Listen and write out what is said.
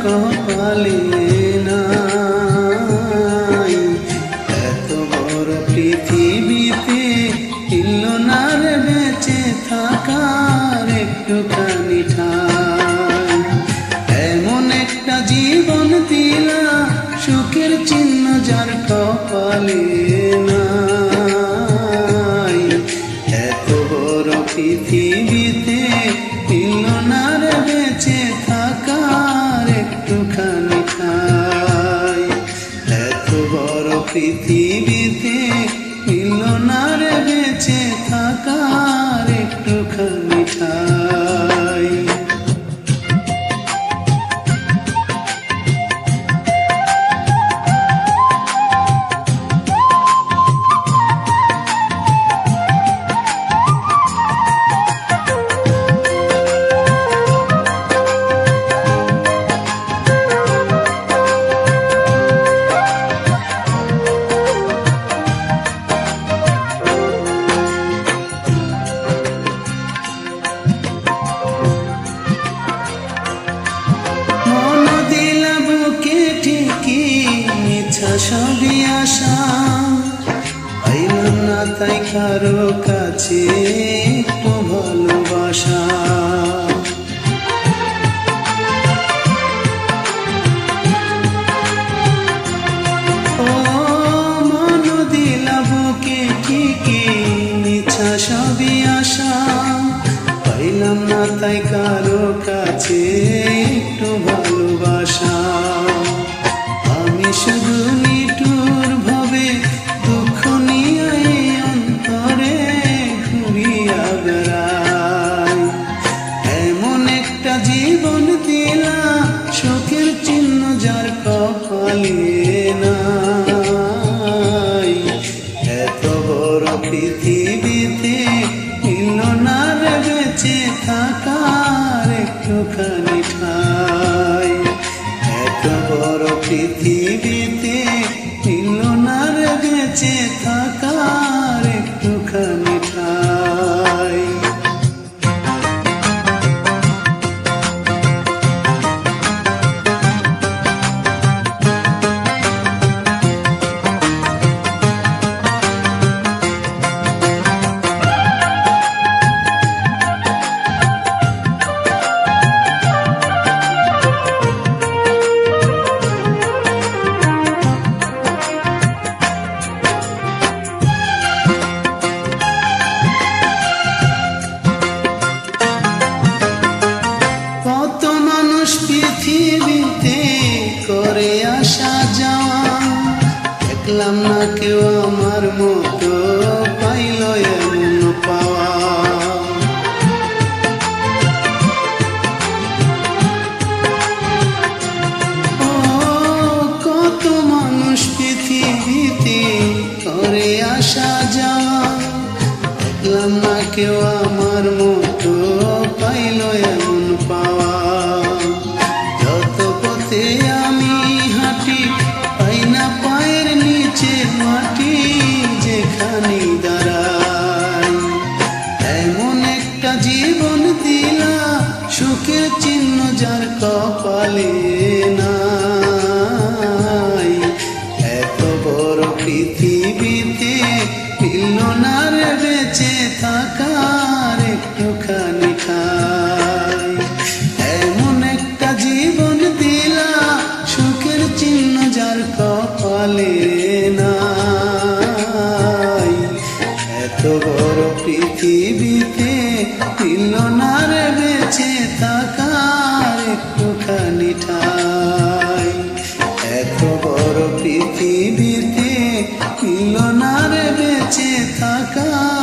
কপালে নাই। এত বড় পৃথিবীতে মিলল না রে বেঁচে থাকার একটুখানি ঠাঁই। এমন একটা জীবন দিলা সুখের চিহ্ন যার কপালে নাই। এত বড় পৃথিবীতে মিলল না রে বেঁচে থাকার একটুখানি ঠাঁই। এত বড় পৃথিবীতে মিলল না রে বেঁচে থাকার একটুখানি ঠাঁই। সবই আশা পাইলাম না তাই কারো কাছে একটু ভালোবাসা। ও মন দিলা বুকে ঠিকই মিছা সবই আশা পাইলাম না তাই কারো কাছে একটু ভালোবাসা। আমি শুধু নিঠুর ভাবে দুঃখ নিয়ে অন্তরে ঘুরিয়া বেড়াই। এমন একটা জীবন দিলা সুখের চিহ্ন যার কপালে নাই। এত বড় পৃথিবীতে মিলল না রে বেঁচে থাকার একটুখানি ঠাঁই। এত বড় পৃথিবীতে মিলল না রে বেঁচে থাকার একটুখানি ঠাঁই। পৃথিবীতে করে আসা যাওয়া দেখলাম না কেউ আমার মতো পাইল এমন পাওয়া। ও কত মানুষ পৃথিবীতে করে আসা যাওয়া দেখলাম না কেউ আমার মতো পাইল এমন পাওয়া। আমি হাঁটি পাই না পায়ের নিচে মাটি যেখানে দাঁড়াই। এমন একটা জীবন দিলা সুখের চিহ্ন যার কপালে নাই। এত বড় পৃথিবীতে মিলল না রে বেঁচে থাকার একটুখানি ঠাঁই। এমন একটা জীবন দিলা সুখের চিহ্ন যার কপালে নাই। এত বড় পৃথিবীতে মিলল না রে বেঁচে থাকার একটুখানি ঠাঁই। এত বড় পৃথিবীতে মিলল না রে বেঁচে থাকার